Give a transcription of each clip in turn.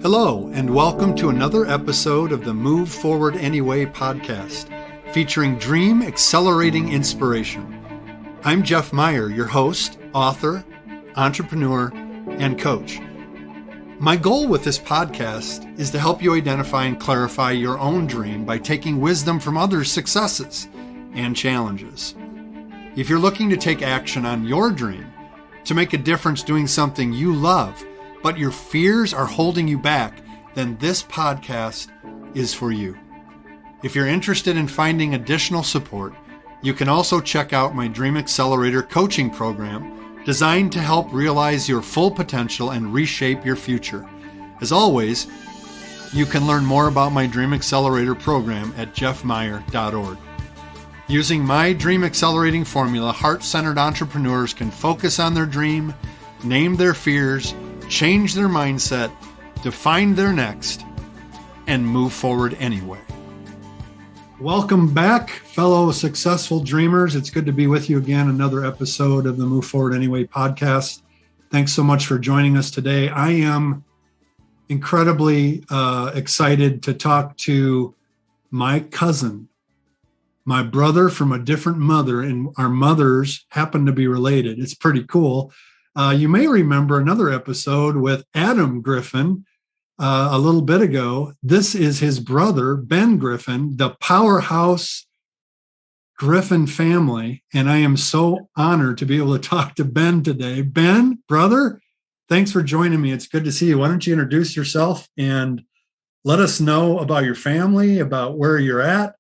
Hello, and welcome to another episode of the Move Forward Anyway podcast, featuring dream accelerating inspiration. I'm Jeff Meyer, your host, author, entrepreneur, and coach. My goal with this podcast is to help you identify and clarify your own dream by taking wisdom from others' successes and challenges. If you're looking to take action on your dream, to make a difference doing something you love, but your fears are holding you back, then this podcast is for you. If you're interested in finding additional support, you can also check out my Dream Accelerator coaching program designed to help realize your full potential and reshape your future. As always, you can learn more about my Dream Accelerator program at jeffmeyer.org. Using my Dream Accelerating formula, heart-centered entrepreneurs can focus on their dream, name their fears, change their mindset, define their next, and move forward anyway. Welcome back, fellow successful dreamers. It's good to be with you again. Another episode of the Move Forward Anyway podcast. Thanks so much for joining us today. I am incredibly excited to talk to my cousin, my brother from a different mother, and our mothers happen to be related. It's pretty cool. You may remember another episode with Adam Griffin a little bit ago. This is his brother, Ben Griffin, the powerhouse Griffin family. And I am so honored to be able to talk to Ben today. Ben, brother, thanks for joining me. It's good to see you. Why don't you introduce yourself and let us know about your family, about where you're at.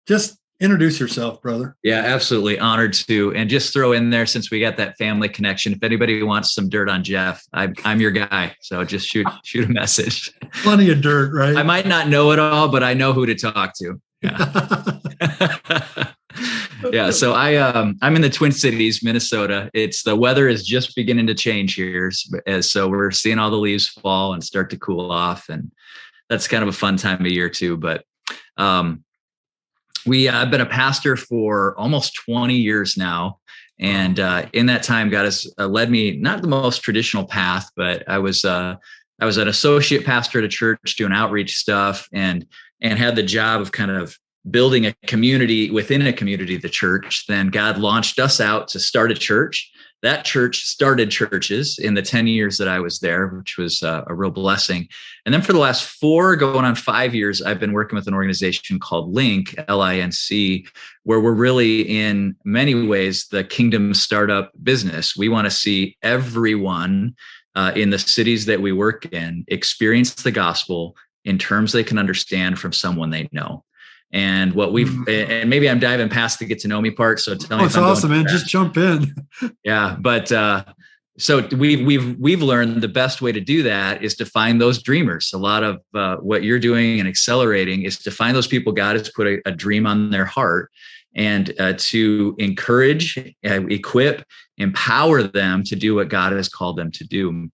Just introduce yourself, brother. Yeah, absolutely. Honored to. And just throw in there, since we got that family connection, if anybody wants some dirt on Jeff, I'm your guy. So just shoot a message. Plenty of dirt, right? I might not know it all, but I know who to talk to. Yeah. Yeah. So I'm in the Twin Cities, Minnesota. The weather is just beginning to change here. So we're seeing all the leaves fall and start to cool off. And that's kind of a fun time of year too. But, I've been a pastor for almost 20 years now. And in that time, God has led me, not the most traditional path, but I was an associate pastor at a church doing outreach stuff and had the job of kind of building a community within a community, the church. Then God launched us out to start a church. That church started churches in the 10 years that I was there, which was a real blessing. And then for the last 4 going on 5 years, I've been working with an organization called LINC, LINC, where we're really in many ways the kingdom startup business. We want to see everyone in the cities that we work in experience the gospel in terms they can understand from someone they know. And and maybe I'm diving past the get to know me part. So tell me. It's awesome, man. Just jump in. Yeah. But, so we've learned the best way to do that is to find those dreamers. A lot of what you're doing and accelerating is to find those people God has put a dream on their heart and to encourage, equip, empower them to do what God has called them to do.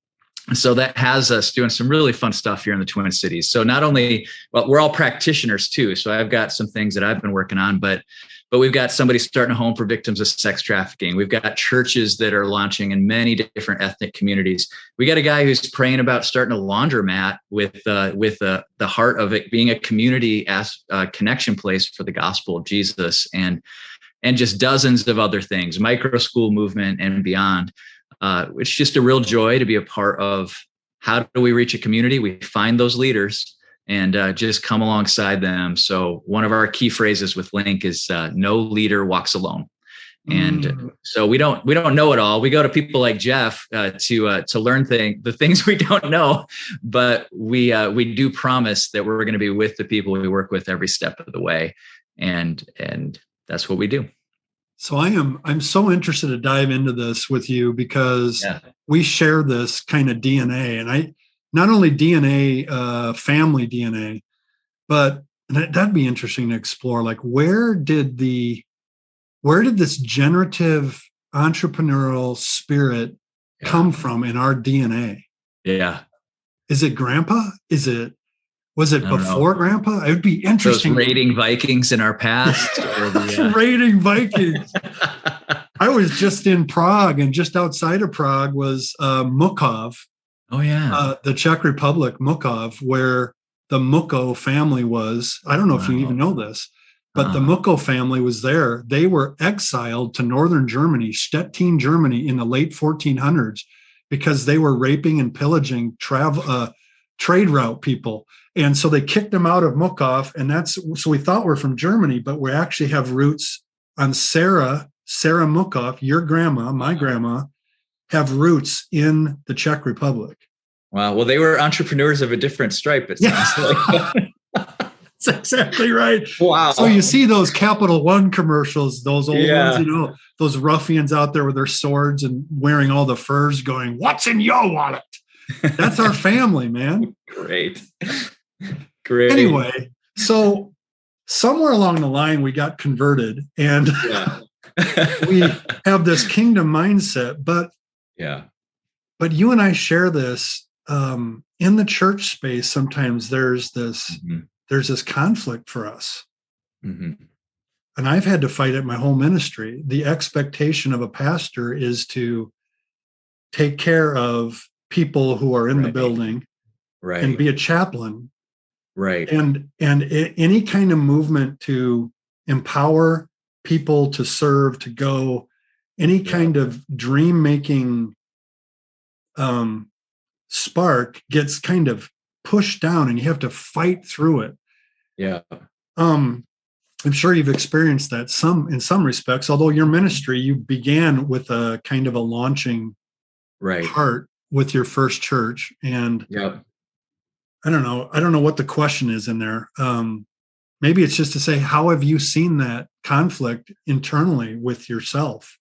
So that has us doing some really fun stuff here in the Twin Cities. So not only, well, we're all practitioners too. So I've got some things that I've been working on, but we've got somebody starting a home for victims of sex trafficking. We've got churches that are launching in many different ethnic communities. We got a guy who's praying about starting a laundromat with the heart of it being a community connection place for the gospel of Jesus, and just dozens of other things, micro school movement and beyond. It's just a real joy to be a part of. How do we reach a community? We find those leaders and just come alongside them. So one of our key phrases with LINC is no leader walks alone. And so we don't know it all. We go to people like Jeff to learn the things we don't know, but we do promise that we're going to be with the people we work with every step of the way. And that's what we do. So I'm so interested to dive into this with you because we share this kind of DNA, and not only DNA, family DNA, but that'd be interesting to explore. Like, where did this generative entrepreneurial spirit come from in our DNA? Yeah. Is it grandpa? Was it before grandpa? It would be interesting. Those raiding Vikings in our past. Raiding Vikings. I was just in Prague, and just outside of Prague was Mukov. Oh yeah. The Czech Republic, Mukov, where the Muko family was. I don't know if you even Wow. know this, but the Muko family was there. They were exiled to northern Germany, Stettin, Germany, in the late 1400s because they were raping and pillaging trade route people. And so they kicked them out of Mukov. And so we thought we're from Germany, but we actually have roots on Sarah Mukov, your grandma, my grandma, have roots in the Czech Republic. Wow. Well, they were entrepreneurs of a different stripe, it sounds like. That's exactly right. Wow. So you see those Capital One commercials, those old ones, those ruffians out there with their swords and wearing all the furs going, "What's in your wallet?" That's our family, man. Great. Anyway, so somewhere along the line, we got converted and we have this kingdom mindset, but you and I share this in the church space. Sometimes there's this conflict for us. Mm-hmm. And I've had to fight it my whole ministry. The expectation of a pastor is to take care of people who are in the building and be a chaplain. Right. And any kind of movement to empower people to serve, to go, any kind of dream making spark gets kind of pushed down and you have to fight through it. Yeah. I'm sure you've experienced that in some respects, although your ministry, you began with a kind of a launching part with your first church. And I don't know what the question is in there. Maybe it's just to say, how have you seen that conflict internally with yourself?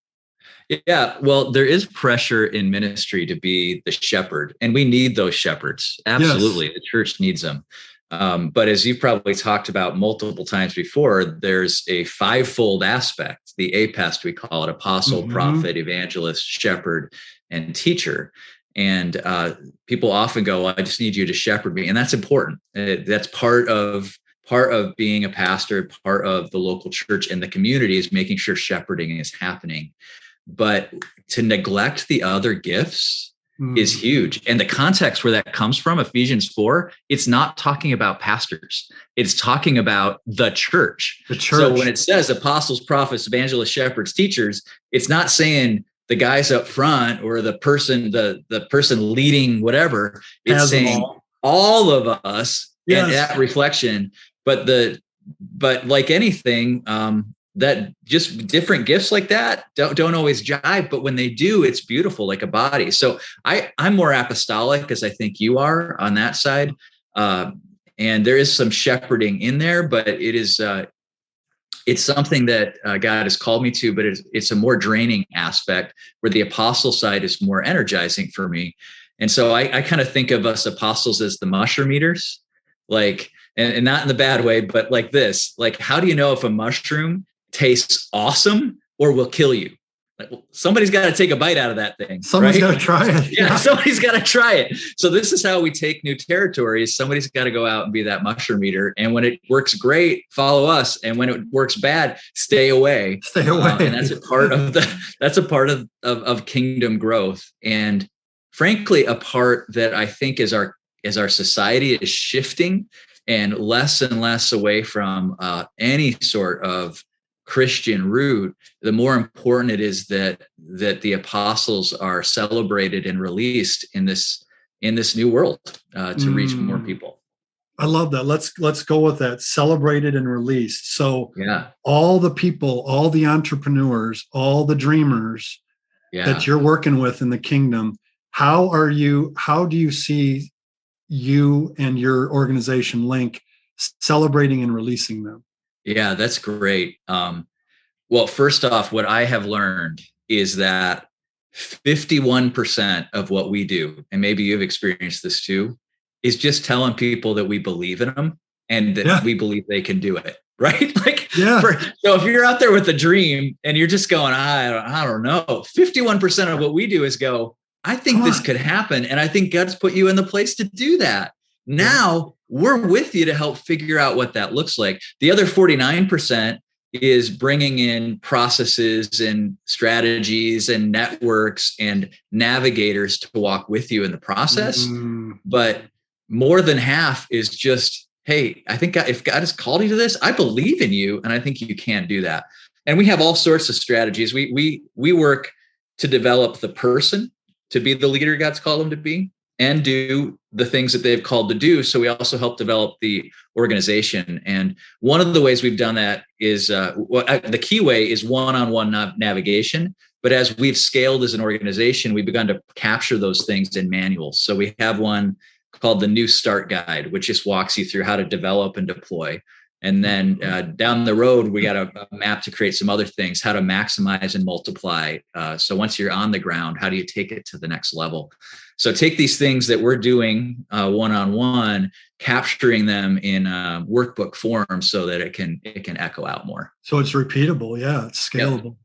Yeah, well, there is pressure in ministry to be the shepherd, and we need those shepherds. Absolutely. Yes. The church needs them. But as you've probably talked about multiple times before, there's a fivefold aspect, the APEST, we call it: apostle, prophet, evangelist, shepherd, and teacher. And people often go, well, I just need you to shepherd me. And that's important. That's part of being a pastor, part of the local church and the community, is making sure shepherding is happening. But to neglect the other gifts is huge. And the context where that comes from, Ephesians 4, it's not talking about pastors. It's talking about the church. The church. So when it says apostles, prophets, evangelists, shepherds, teachers, it's not saying the guys up front or the person leading whatever. It's saying all of us and that reflection. But like anything, that just different gifts like that don't always jive, but when they do, it's beautiful, like a body. So I'm more apostolic, as I think you are on that side. And there is some shepherding in there, but it's something that God has called me to, but it's a more draining aspect, where the apostle side is more energizing for me. And so I kind of think of us apostles as the mushroom eaters, like, and not in the bad way, but like this, like, how do you know if a mushroom tastes awesome or will kill you? Like, well, somebody's got to take a bite out of that thing. Somebody's got to try it. Yeah, somebody's got to try it. So this is how we take new territories. Somebody's got to go out and be that mushroom eater. And when it works great, follow us. And when it works bad, stay away. Stay away. And that's a part of kingdom growth. And frankly, a part that I think as our society is shifting and less away from any sort of Christian root, the more important it is that the apostles are celebrated and released in this new world to reach more people. I love that. Let's go with that. Celebrated and released. So all the people, all the entrepreneurs, all the dreamers that you're working with in the kingdom, how do you see you and your organization LINC celebrating and releasing them? Yeah, that's great. Well, first off, what I have learned is that 51% of what we do, and maybe you've experienced this too, is just telling people that we believe in them and that we believe they can do it. Right? Like, so if you're out there with a dream and you're just going, I don't know, 51% of what we do is go, I think this could happen. And I think God's put you in the place to do that. Now we're with you to help figure out what that looks like. The other 49% is bringing in processes and strategies and networks and navigators to walk with you in the process. But more than half is just, hey, I think if God has called you to this, I believe in you, and I think you can do that. And we have all sorts of strategies. We work to develop the person to be the leader God's called them to be and do the things that they've called to do. So we also help develop the organization. And one of the ways we've done that is the key way is one-on-one navigation. But as we've scaled as an organization, we've begun to capture those things in manuals. So we have one called the New Start Guide, which just walks you through how to develop and deploy. And then down the road, we got a map to create some other things, how to maximize and multiply. So once you're on the ground, how do you take it to the next level? So take these things that we're doing one-on-one, capturing them in workbook form so that it can echo out more. So it's repeatable. Yeah, it's scalable.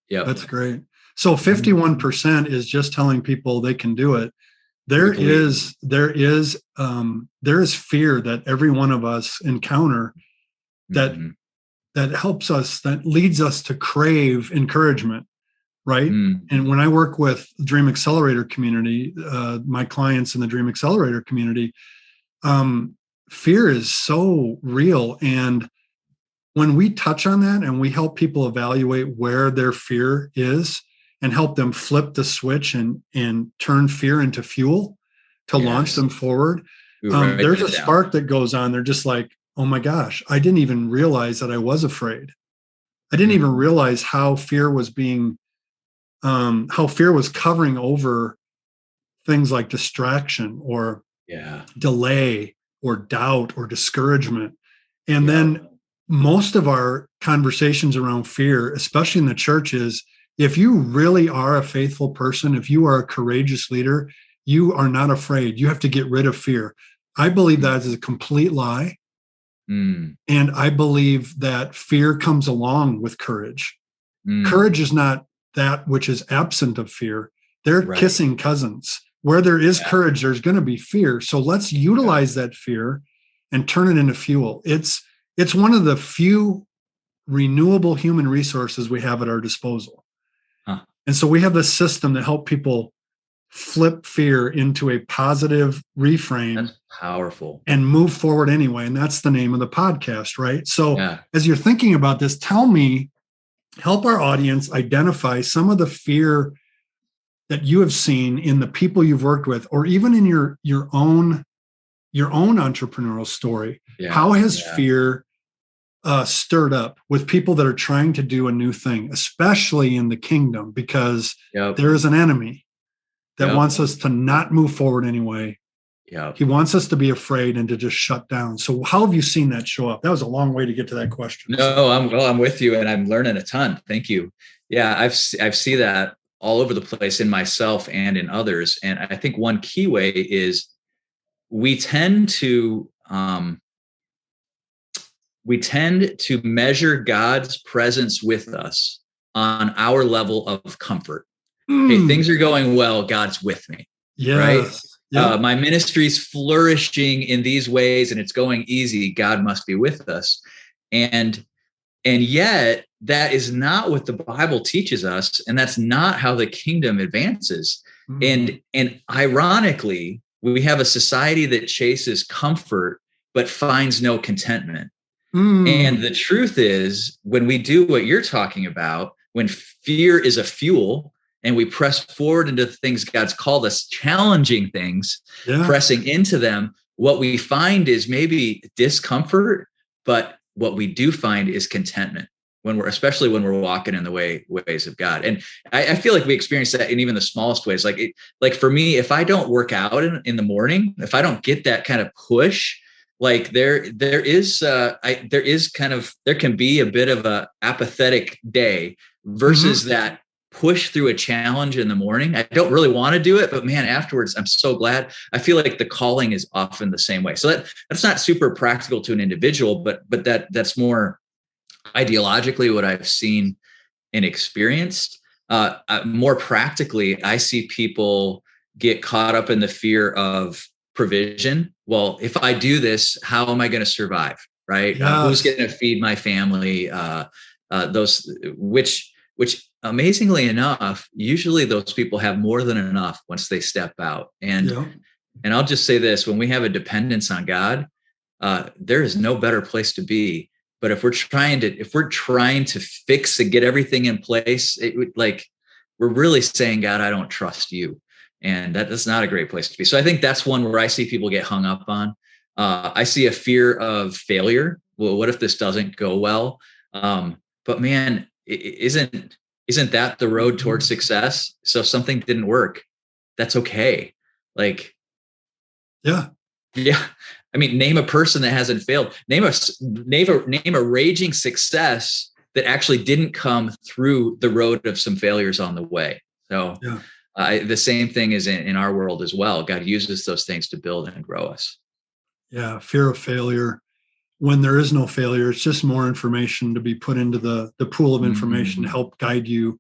Yeah, that's great. So 51% is just telling people they can do it. There is fear that every one of us encounter that helps us, that leads us to crave encouragement, right? And when I work with Dream Accelerator community, my clients in the Dream Accelerator community, fear is so real. And when we touch on that and we help people evaluate where their fear is and help them flip the switch and turn fear into fuel to launch them forward, there's a spark that goes on. They're just like, oh my gosh, I didn't even realize that I was afraid. I didn't even realize how fear was covering over things like distraction or delay or doubt or discouragement. And then most of our conversations around fear, especially in the church, is if you really are a faithful person, if you are a courageous leader, you are not afraid. You have to get rid of fear. I believe that is a complete lie. And I believe that fear comes along with courage. Courage is not that which is absent of fear. They're kissing cousins. Where there is courage, there's going to be fear. So let's utilize that fear and turn it into fuel. It's one of the few renewable human resources we have at our disposal. And so we have this system to help people flip fear into a positive reframe. That's powerful. And move forward anyway. And that's the name of the podcast, right? So as you're thinking about this, help our audience identify some of the fear that you have seen in the people you've worked with, or even in your own entrepreneurial story. How has fear stirred up with people that are trying to do a new thing, especially in the kingdom, because there is an enemy that wants us to not move forward anyway. He wants us to be afraid and to just shut down. So how have you seen that show up? That was a long way to get to that question. No, I'm with you, and I'm learning a ton. Thank you. Yeah, I've seen that all over the place in myself and in others. And I think one key way is we tend to measure God's presence with us on our level of comfort. Hey, things are going well, God's with me. Right? My ministry's flourishing in these ways and it's going easy, God must be with us. And yet that is not what the Bible teaches us. And that's not how the kingdom advances. And ironically, we have a society that chases comfort, but finds no contentment. And the truth is, when we do what you're talking about, when fear is a fuel, and we press forward into things God's called us, challenging things, pressing into them, what we find is maybe discomfort, but what we do find is contentment especially when we're walking in the ways of God. And I feel like we experience that in even the smallest ways. Like for me, if I don't work out in the morning, if I don't get that kind of push, like there can be a bit of a apathetic day versus that push through a challenge in the morning. I don't really want to do it, but man, afterwards, I'm so glad. I feel like the calling is often the same way. So that's not super practical to an individual, but that's more ideologically what I've seen and experienced. More practically, I see people get caught up in the fear of provision. Well, if I do this, how am I going to survive? Right? Who's going to feed my family? those which amazingly enough, usually those people have more than enough once they step out. And I'll just say this: when we have a dependence on God, there is no better place to be. But if we're trying to fix and get everything in place, we're really saying, God, I don't trust you. And that's not a great place to be. So I think that's one where I see people get hung up on. I see a fear of failure. Well, what if this doesn't go well? But man, isn't that the road towards success? So if something didn't work, that's okay. Yeah. I mean, name a person that hasn't failed. Name a raging success that actually didn't come through the road of some failures on the way. So the same thing is in our world as well. God uses those things to build and grow us. Yeah. Fear of failure. When there is no failure, it's just more information to be put into the pool of information to help guide you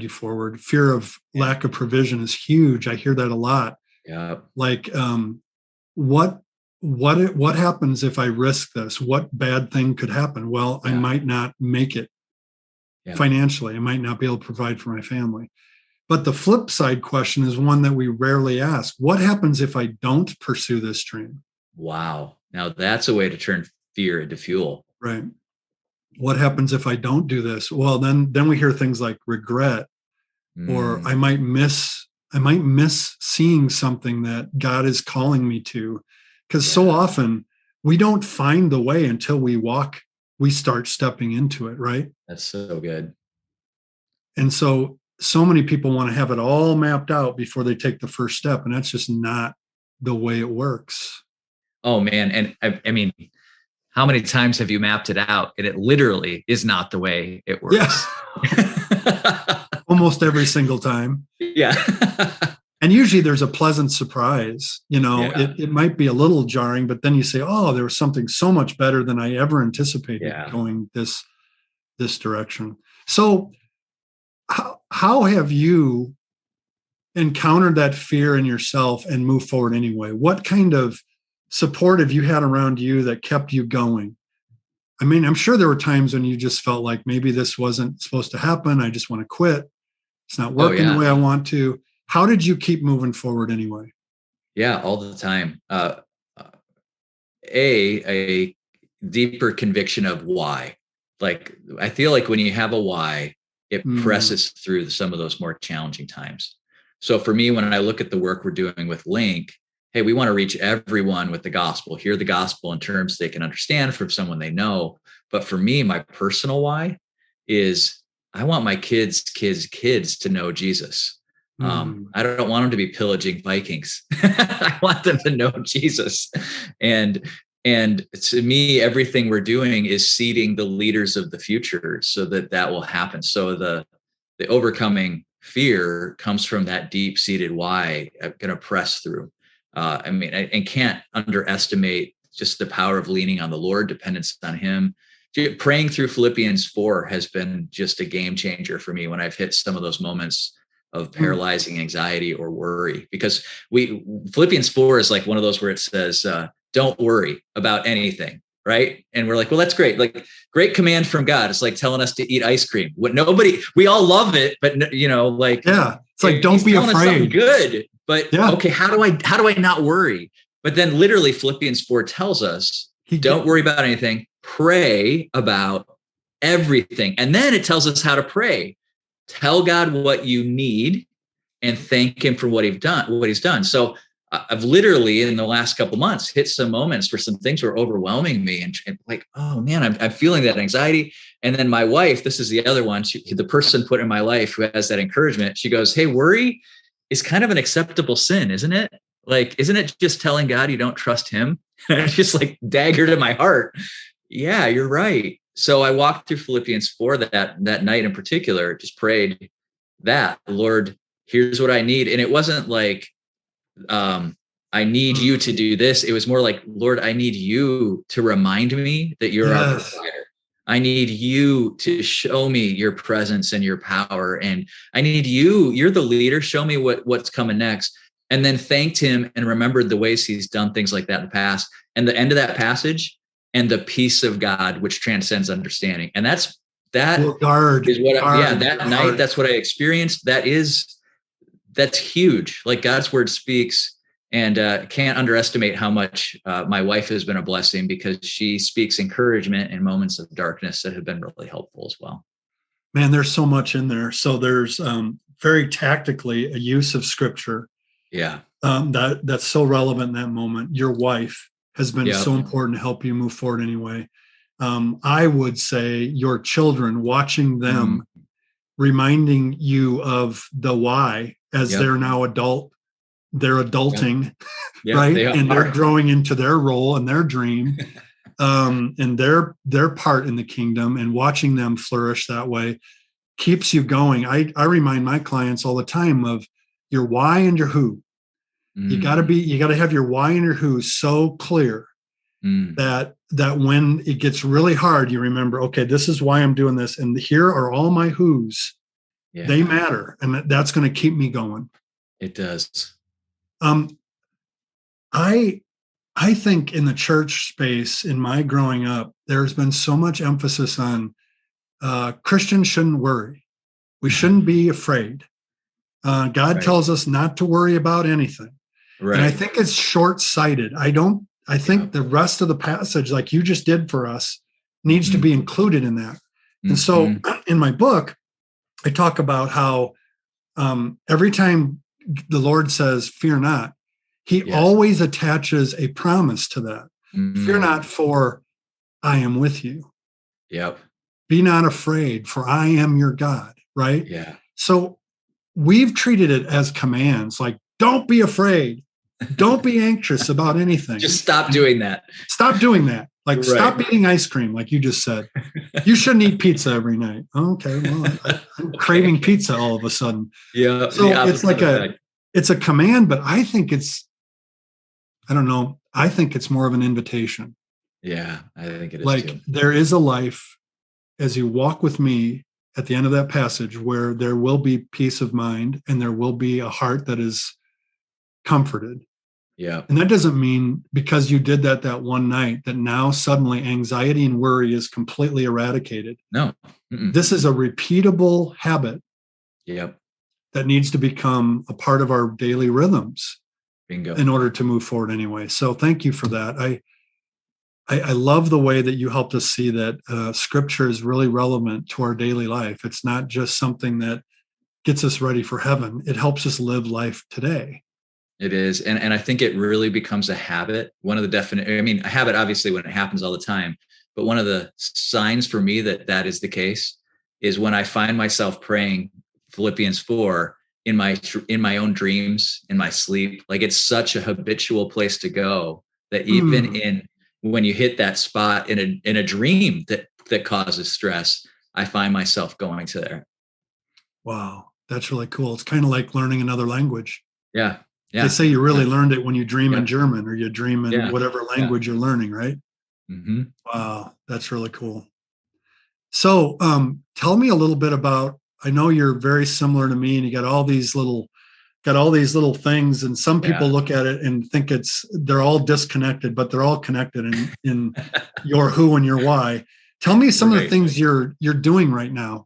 forward. Fear of lack of provision is huge. I hear that a lot. Yeah. What happens if I risk this? What bad thing could happen? Well, I might not make it financially. I might not be able to provide for my family. But the flip side question is one that we rarely ask. What happens if I don't pursue this dream? Wow. Now that's a way to turn fear into fuel. Right. What happens if I don't do this? Well, then we hear things like regret, or I might miss seeing something that God is calling me to. Because so often we don't find the way until we start stepping into it, right? That's so good. And so many people want to have it all mapped out before they take the first step. And that's just not the way it works. Oh man. And I mean, how many times have you mapped it out and it literally is not the way it works? Yeah. Almost every single time. Yeah. And usually there's a pleasant surprise. It might be a little jarring, but then you say, oh, there was something so much better than I ever anticipated going this direction. So how have you encountered that fear in yourself and moved forward anyway? What kind of support have you had around you that kept you going? I mean, I'm sure there were times when you just felt like maybe this wasn't supposed to happen. I just want to quit. It's not working the way I want to. How did you keep moving forward anyway? Yeah, all the time. A deeper conviction of why. I feel like when you have a why, it presses through some of those more challenging times. So for me, when I look at the work we're doing with LINC, hey, we want to reach everyone with the gospel, hear the gospel in terms they can understand from someone they know. But for me, my personal why is I want my kids to know Jesus. I don't want them to be pillaging Vikings. I want them to know Jesus. And to me, everything we're doing is seeding the leaders of the future so that will happen. So the overcoming fear comes from that deep-seated why I'm going to press through. I can't underestimate just the power of leaning on the Lord, dependence on him. Praying through Phillipians 4 has been just a game changer for me when I've hit some of those moments of paralyzing anxiety or worry, because Philippians 4 is like one of those where it says, don't worry about anything. Right. And we're like, well, that's great. Great command from God. It's like telling us to eat ice cream. We all love it, but it's like, don't be afraid. Good. But okay, how do I not worry? But then literally Philippians 4 tells us, don't worry about anything, pray about everything. And then it tells us how to pray. Tell God what you need and thank him for what he's done. So I've literally in the last couple of months hit some moments where some things were overwhelming me and like, oh man, I'm feeling that anxiety. And then my wife, this is the other one, the person put in my life who has that encouragement. She goes, hey, worry is kind of an acceptable sin, isn't it? Isn't it just telling God you don't trust him? And it's just like dagger to my heart. Yeah, you're right. So I walked through Philippians 4 that night in particular, just prayed that, Lord, here's what I need. And it wasn't like, I need you to do this. It was more like, Lord, I need you to remind me that you're our provider. I need you to show me your presence and your power. And I need you're the leader. Show me what's coming next. And then thanked him and remembered the ways he's done things like that in the past. And the end of that passage, and the peace of God, which transcends understanding. And that's that Well, guard, is what, guard that your night, heart. that's what I experienced. That's huge. Like God's word speaks, and can't underestimate how much my wife has been a blessing, because she speaks encouragement in moments of darkness that have been really helpful as well. Man, there's so much in there. So there's very tactically a use of scripture. Yeah. That's so relevant in that moment. Your wife has been so important to help you move forward anyway. I would say your children, watching them, reminding you of the why as they're now they're adulting, right? They're growing into their role and their dream, and their part in the kingdom, and watching them flourish that way keeps you going. I remind my clients all the time of your why and your who. You got to have your why and your who so clear that when it gets really hard, you remember, okay, this is why I'm doing this, and here are all my who's. They matter, and that's going to keep me going. It does. I think in the church space, in my growing up, there's been so much emphasis on Christians shouldn't worry. We shouldn't be afraid. God tells us not to worry about anything. Right. And I think it's short-sighted. I think the rest of the passage, like you just did for us, needs to be included in that. And so in my book, I talk about how every time the Lord says, fear not, he always attaches a promise to that. Fear not, for I am with you. Yep. Be not afraid, for I am your God, right? Yeah. So we've treated it as commands, like, don't be afraid. Don't be anxious about anything. Just stop doing that. Stop doing that. Like, stop eating ice cream, like you just said. You shouldn't eat pizza every night. Okay, well, I'm craving pizza all of a sudden. Yeah. So it's like it's a command, but I think I don't know. I think it's more of an invitation. Yeah, I think it is. Like, too. There is a life as you walk with me at the end of that passage where there will be peace of mind and there will be a heart that is comforted. Yeah. And that doesn't mean because you did that one night that now suddenly anxiety and worry is completely eradicated. No. This is a repeatable habit. Yep. That needs to become a part of our daily rhythms. Bingo. In order to move forward anyway. So thank you for that. I love the way that you helped us see that scripture is really relevant to our daily life. It's not just something that gets us ready for heaven. It helps us live life today. It is. And I think it really becomes a habit. One of the a habit, obviously, when it happens all the time, but one of the signs for me that is the case is when I find myself praying Philippians 4 in my own dreams, in my sleep. Like, it's such a habitual place to go that even when you hit that spot in a dream that causes stress, I find myself going to there. Wow, that's really cool. It's kind of like learning another language. Yeah. They say you really learned it when you dream in German, or you dream in whatever language you're learning, right? Mm-hmm. Wow, that's really cool. So tell me a little bit about, I know you're very similar to me, and you got all these little things, and some people look at it and think they're all disconnected, but they're all connected in your who and your why. Tell me some of the things you're doing right now.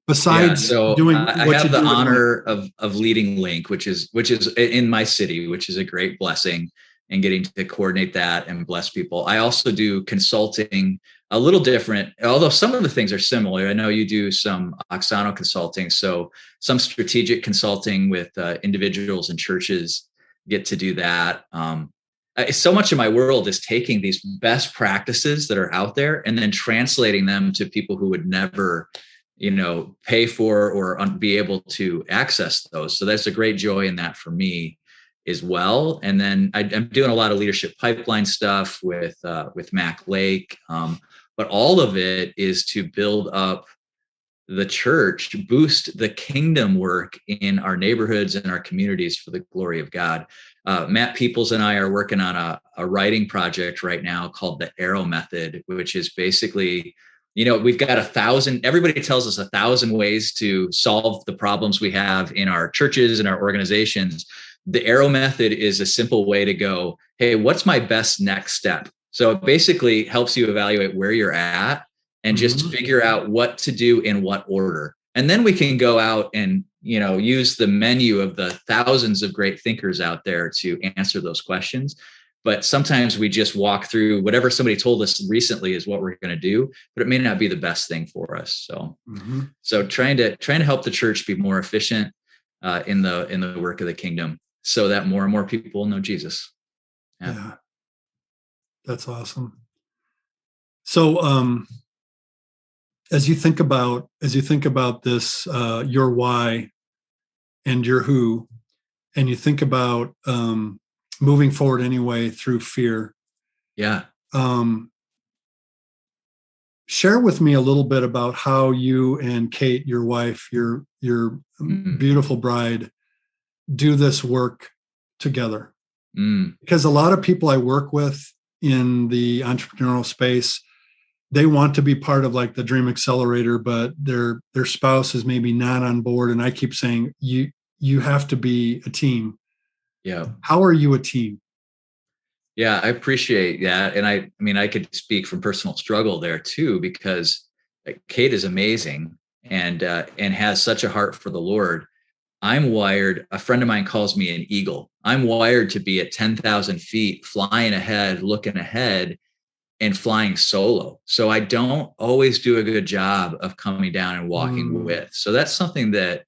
Besides doing what I have the honor of leading LINC, which is in my city, which is a great blessing, and getting to coordinate that and bless people. I also do consulting, a little different, although some of the things are similar. I know you do some Oxano consulting, so some strategic consulting with individuals and churches, get to do that. So much of my world is taking these best practices that are out there and then translating them to people who would never pay for or be able to access those. So there's a great joy in that for me as well. And then I'm doing a lot of leadership pipeline stuff with Mac Lake. But all of it is to build up the church, boost the kingdom work in our neighborhoods and our communities for the glory of God. Matt Peoples and I are working on a writing project right now called the Arrow Method, which is basically, we've got 1,000, everybody tells us 1,000 ways to solve the problems we have in our churches and our organizations. The Arrow Method is a simple way to go, hey, what's my best next step? So it basically helps you evaluate where you're at and just figure out what to do in what order. And then we can go out and, use the menu of the thousands of great thinkers out there to answer those questions. But sometimes we just walk through whatever somebody told us recently is what we're going to do, but it may not be the best thing for us. So trying to help the church be more efficient in the work of the kingdom, so that more and more people will know Jesus. Yeah. That's awesome. So as you think about this, your why and your who, and you think about moving forward anyway through fear. Yeah. Share with me a little bit about how you and Kate, your wife, your beautiful bride, do this work together. Because a lot of people I work with in the entrepreneurial space, they want to be part of like the Dream Accelerator, but their spouse is maybe not on board. And I keep saying, you have to be a team. Yeah. How are you a team? Yeah, I appreciate that. And I mean, I could speak from personal struggle there too, because Kate is amazing and has such a heart for the Lord. I'm wired. A friend of mine calls me an eagle. I'm wired to be at 10,000 feet, flying ahead, looking ahead, and flying solo. So I don't always do a good job of coming down and walking with. So that's something that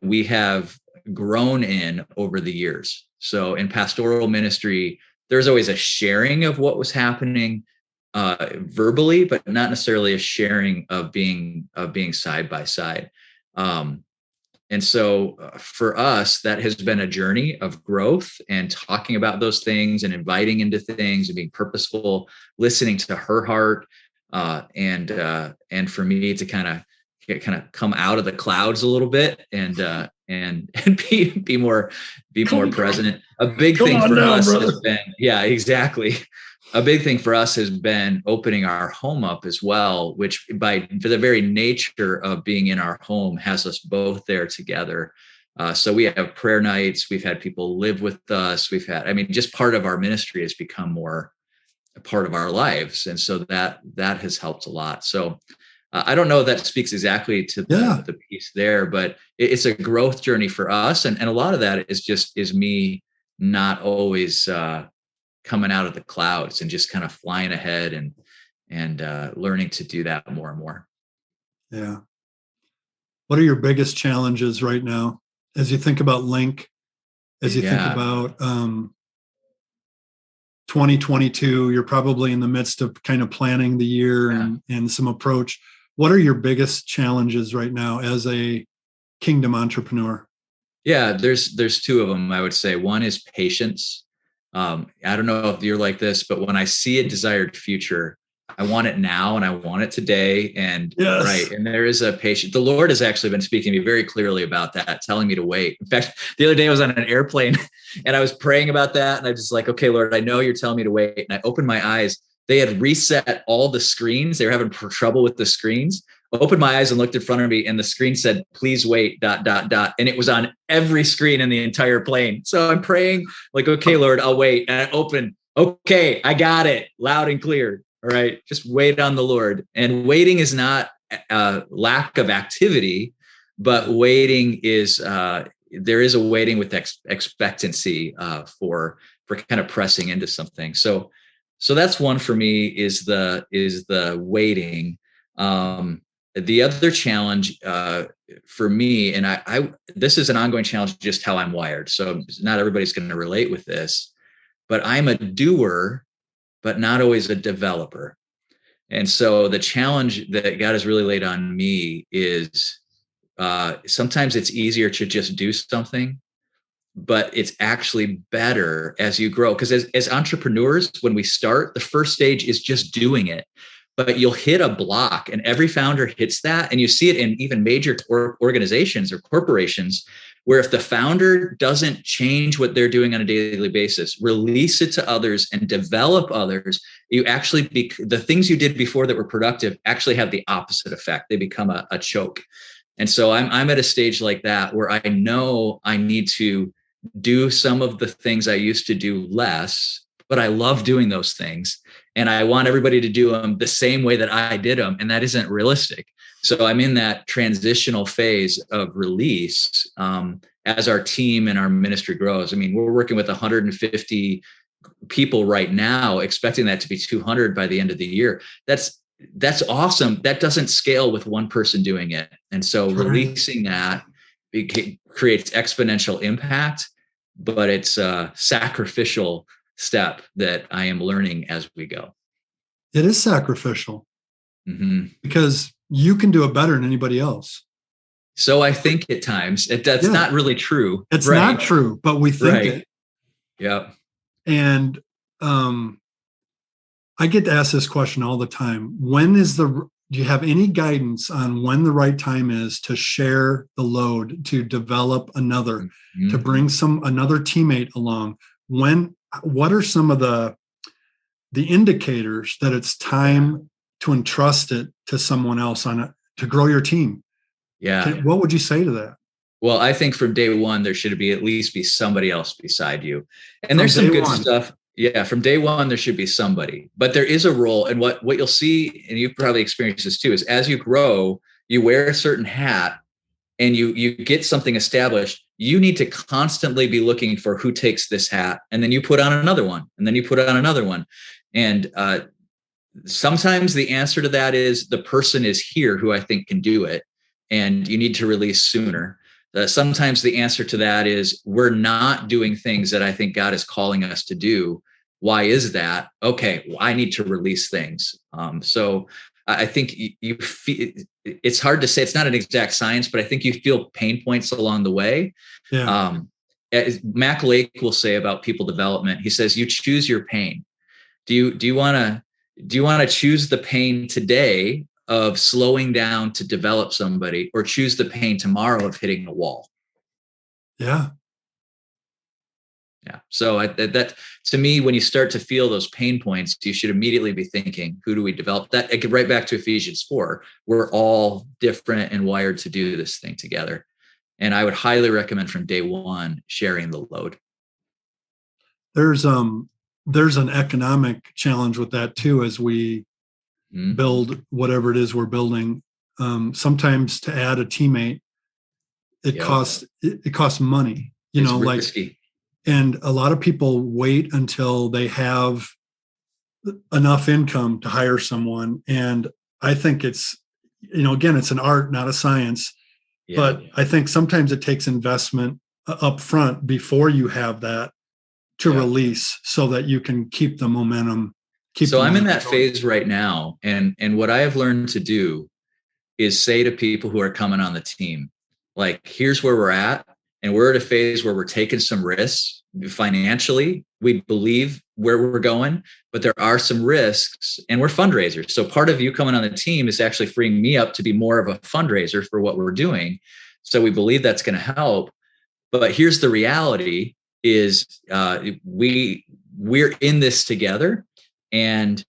we have grown in over the years. So in pastoral ministry, there's always a sharing of what was happening verbally, but not necessarily a sharing of being side by side. And so for us, that has been a journey of growth and talking about those things and inviting into things and being purposeful, listening to her heart, and for me to kind of come out of the clouds a little bit and be more present. A big thing for us has been, yeah, exactly. A big thing for us has been opening our home up as well, which for the very nature of being in our home has us both there together. So we have prayer nights. We've had people live with us. Just part of our ministry has become more a part of our lives. And so that has helped a lot. So I don't know if that speaks exactly to the piece there, but it's a growth journey for us. And a lot of that is me not always coming out of the clouds and just kind of flying ahead and learning to do that more and more. Yeah. What are your biggest challenges right now as you think about LINC, as you think about 2022? You're probably in the midst of kind of planning the year and some approach. What are your biggest challenges right now as a kingdom entrepreneur? Yeah, there's two of them, I would say. One is patience. I don't know if you're like this, but when I see a desired future, I want it now and I want it today. And right. And there is a patience. The Lord has actually been speaking to me very clearly about that, telling me to wait. In fact, the other day I was on an airplane and I was praying about that. And I was just like, okay, Lord, I know you're telling me to wait. And I opened my eyes. They had reset all the screens. They were having trouble with the screens. I opened my eyes and looked in front of me and the screen said, please wait, ... And it was on every screen in the entire plane. So I'm praying like, okay, Lord, I'll wait. And I open, okay, I got it loud and clear. All right. Just wait on the Lord. And waiting is not lack of activity, but waiting is, there is a waiting with expectancy for kind of pressing into something. So that's one for me is the waiting. The other challenge for me, and I this is an ongoing challenge, just how I'm wired. So not everybody's going to relate with this, but I'm a doer, but not always a developer. And so the challenge that God has really laid on me is sometimes it's easier to just do something, but it's actually better as you grow. Because as entrepreneurs, when we start, the first stage is just doing it. But you'll hit a block, and every founder hits that. And you see it in even major organizations or corporations, where if the founder doesn't change what they're doing on a daily basis, release it to others and develop others, you actually the things you did before that were productive actually have the opposite effect. They become a choke. And so I'm at a stage like that where I know I need to do some of the things I used to do less, but I love doing those things. And I want everybody to do them the same way that I did them. And that isn't realistic. So I'm in that transitional phase of release as our team and our ministry grows. I mean, we're working with 150 people right now, expecting that to be 200 by the end of the year. That's awesome. That doesn't scale with one person doing it. And so releasing that creates exponential impact, but it's a sacrificial step that I am learning as we go. It is sacrificial because you can do it better than anybody else. So I think at times that's not really true. It's not true, but we think it. Yeah. And I get to ask this question all the time. Do you have any guidance on when the right time is to share the load, to develop another, to bring another teammate along? What are some of the indicators that it's time to entrust it to someone else to grow your team? Yeah. What would you say to that? Well, I think from day one, there should at least be somebody else beside you. And there's some good stuff. Yeah. From day one, there should be somebody, but there is a role. And what you'll see, and you've probably experienced this too, is as you grow, you wear a certain hat and you get something established. You need to constantly be looking for who takes this hat. And then you put on another one, and then you put on another one. And sometimes the answer to that is the person is here who I think can do it, and you need to release sooner. Sometimes the answer to that is we're not doing things that I think God is calling us to do. Why is that? Okay, well, I need to release things. So I think you feel, it's hard to say. It's not an exact science, but I think you feel pain points along the way. Yeah. Mac Lake will say about people development. He says, you choose your pain. Do you want to choose the pain today of slowing down to develop somebody, or choose the pain tomorrow of hitting a wall? Yeah. Yeah. So that to me, when you start to feel those pain points, you should immediately be thinking, who do we develop? That get right back to Ephesians 4. We're all different and wired to do this thing together. And I would highly recommend from day one sharing the load. There's an economic challenge with that too, as we build whatever it is we're building. Sometimes to add a teammate, it costs money. It's risky. And a lot of people wait until they have enough income to hire someone. And I think it's, again, it's an art, not a science. Yeah. But I think sometimes it takes investment up front before you have that to release, so that you can keep the momentum. I'm in that phase right now. And what I have learned to do is say to people who are coming on the team, like, here's where we're at. And we're at a phase where we're taking some risks financially. We believe where we're going, but there are some risks, and we're fundraisers. So part of you coming on the team is actually freeing me up to be more of a fundraiser for what we're doing. So we believe that's going to help. But here's the reality is we're in this together, and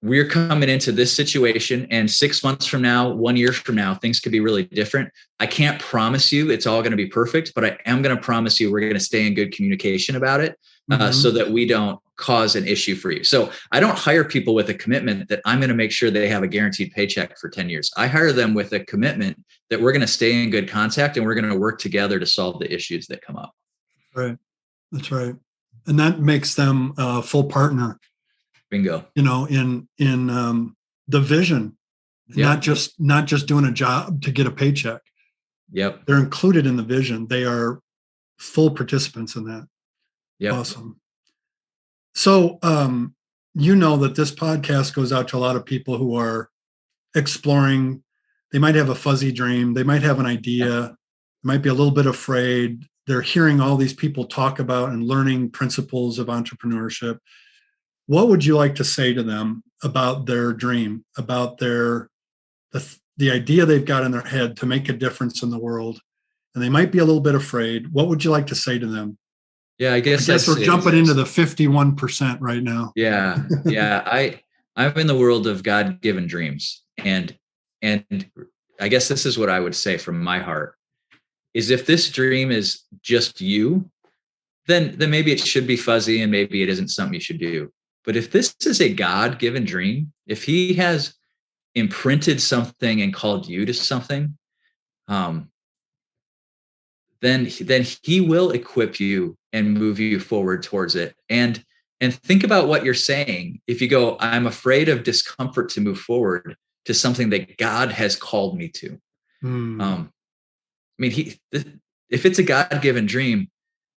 we're coming into this situation, and 6 months from now, 1 year from now, things could be really different. I can't promise you it's all going to be perfect, but I am going to promise you we're going to stay in good communication about it, so that we don't cause an issue for you. So I don't hire people with a commitment that I'm going to make sure they have a guaranteed paycheck for 10 years. I hire them with a commitment that we're going to stay in good contact, and we're going to work together to solve the issues that come up. Right. That's right. And that makes them a full partner. Bingo. In the vision, not just doing a job to get a paycheck. Yep. They're included in the vision. They are full participants in that. Yep. Awesome. So, that this podcast goes out to a lot of people who are exploring. They might have a fuzzy dream. They might have an idea. Might be a little bit afraid. They're hearing all these people talk about and learning principles of entrepreneurship. What would you like to say to them about their dream, about the idea they've got in their head to make a difference in the world? And they might be a little bit afraid. What would you like to say to them? Yeah, I guess we're jumping into the 51% right now. Yeah. I'm in the world of God-given dreams. And I guess this is what I would say from my heart is, if this dream is just you, then maybe it should be fuzzy and maybe it isn't something you should do. But if this is a God-given dream, if he has imprinted something and called you to something, then he will equip you and move you forward towards it. And think about what you're saying. If you go, I'm afraid of discomfort to move forward to something that God has called me to. I mean, if it's a God-given dream,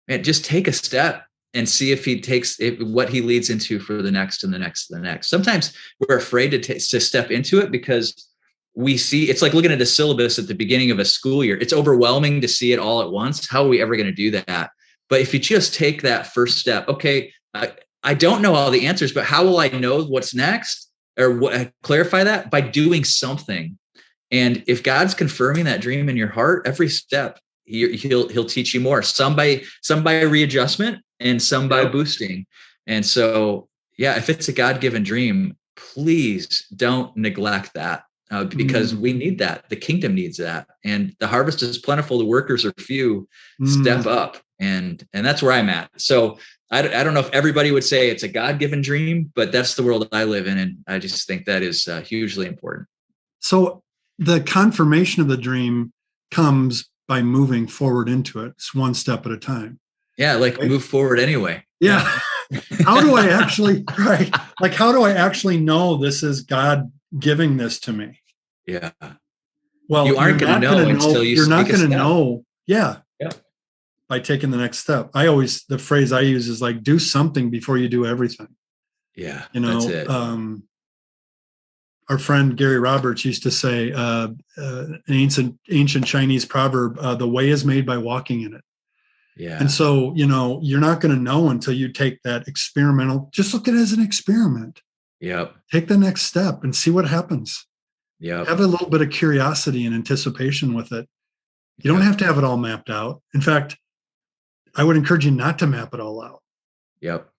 man, just take a step and see if he takes it, what he leads into for the next and the next and the next. Sometimes we're afraid to step into it because we see it's like looking at a syllabus at the beginning of a school year. It's overwhelming to see it all at once. How are we ever going to do that? But if you just take that first step, okay, I don't know all the answers, but how will I know what's next? Or clarify that by doing something. And if God's confirming that dream in your heart, every step, he'll teach you more. Some by readjustment and some by boosting. And so, yeah, if it's a God-given dream, please don't neglect that because we need that. The kingdom needs that. And the harvest is plentiful. The workers are few. Step up. And that's where I'm at. So I don't know if everybody would say it's a God-given dream, but that's the world I live in. And I just think that is hugely important. So the confirmation of the dream comes by moving forward into it. It's one step at a time. Yeah. Like right? Move forward anyway. Yeah. How do I actually, right? Like, how do I actually know this is God giving this to me? Yeah. Well, you aren't going to know until you're not going to know. Yeah. Yeah. By taking the next step. The phrase I use is like, do something before you do everything. Yeah. You know, that's it. Our friend Gary Roberts used to say, an ancient Chinese proverb, the way is made by walking in it. Yeah. And so, you know, you're not going to know until you take that experimental, just look at it as an experiment. Yep. Take the next step and see what happens. Yep. Have a little bit of curiosity and anticipation with it. You don't have to have it all mapped out. In fact, I would encourage you not to map it all out. Yep.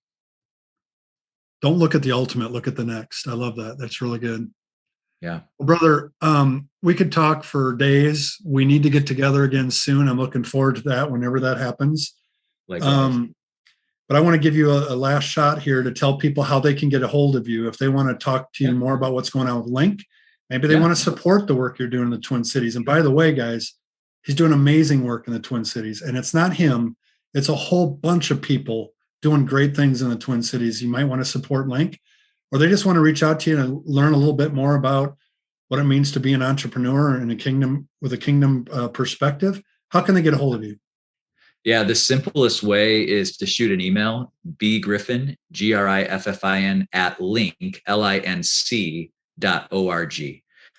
Don't look at the ultimate, look at the next. I love that. That's really good. Yeah. Well, brother, we could talk for days. We need to get together again soon. I'm looking forward to that whenever that happens. But I want to give you a last shot here to tell people how they can get a hold of you if they want to talk to you more about what's going on with LINC. Maybe they want to support the work you're doing in the Twin Cities. And by the way, guys, he's doing amazing work in the Twin Cities. And it's not him. It's a whole bunch of people doing great things in the Twin Cities. You might want to support LINC, or they just want to reach out to you and learn a little bit more about what it means to be an entrepreneur in a kingdom with a kingdom perspective. How can they get a hold of you? Yeah, the simplest way is to shoot an email, bgriffin, Griffin, at LINC, LINC.org.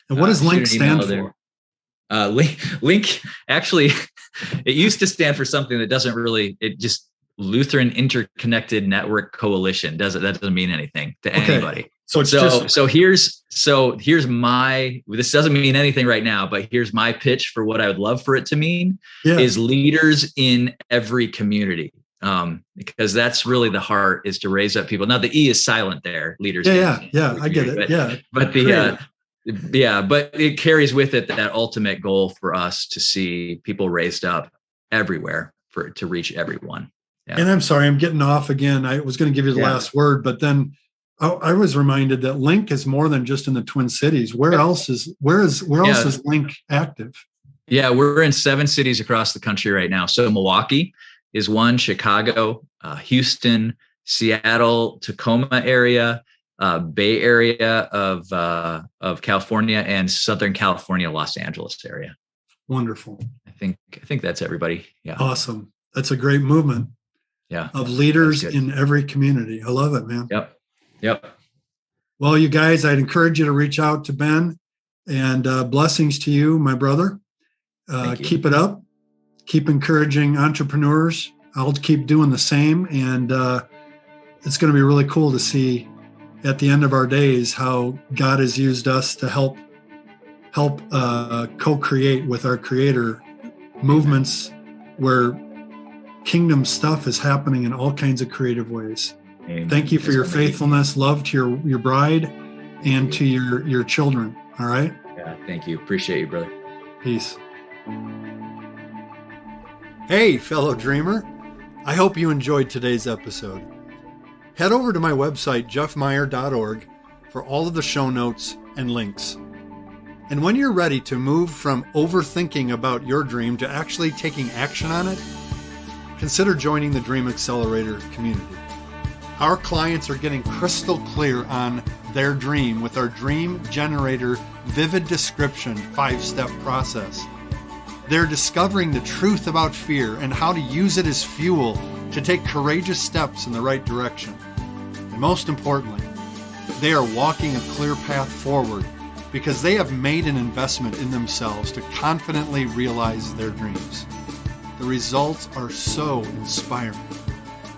And what does LINC stand for? LINC, actually, it used to stand for something that doesn't really, it just Lutheran Interconnected Network Coalition. That doesn't mean anything to anybody. So here's my, this doesn't mean anything right now, but here's my pitch for what I would love for it to mean is leaders in every community. Because that's really the heart, is to raise up people. Now the E is silent there, leaders. Yeah. I get it. But it carries with it that ultimate goal for us to see people raised up everywhere to reach everyone. Yeah. And I'm sorry, I'm getting off again. I was going to give you the last word, but then I was reminded that LINC is more than just in the Twin Cities. Where else is LINC active? Yeah, we're in 7 cities across the country right now. So Milwaukee is one, Chicago, Houston, Seattle, Tacoma area, Bay Area of California, and Southern California, Los Angeles area. Wonderful. I think that's everybody. Yeah. Awesome. That's a great movement. Yeah. Of leaders in every community. I love it, man. Yep. Well, you guys, I'd encourage you to reach out to Ben, and blessings to you, my brother. Keep it up. Keep encouraging entrepreneurs. I'll keep doing the same. And it's going to be really cool to see at the end of our days how God has used us to help co-create with our Creator movements where kingdom stuff is happening in all kinds of creative ways. Amen. Thank you for your faithfulness, love to your bride and to your children. All right. Yeah. Thank you. Appreciate you, brother. Peace. Hey, fellow dreamer. I hope you enjoyed today's episode. Head over to my website, jeffmeyer.org, for all of the show notes and links. And when you're ready to move from overthinking about your dream to actually taking action on it, consider joining the Dream Accelerator community. Our clients are getting crystal clear on their dream with our Dream Generator Vivid Description 5-step process. They're discovering the truth about fear and how to use it as fuel to take courageous steps in the right direction. And most importantly, they are walking a clear path forward because they have made an investment in themselves to confidently realize their dreams. The results are so inspiring.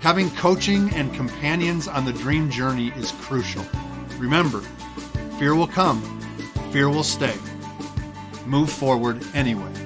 Having coaching and companions on the dream journey is crucial. Remember, fear will come, fear will stay. Move forward anyway.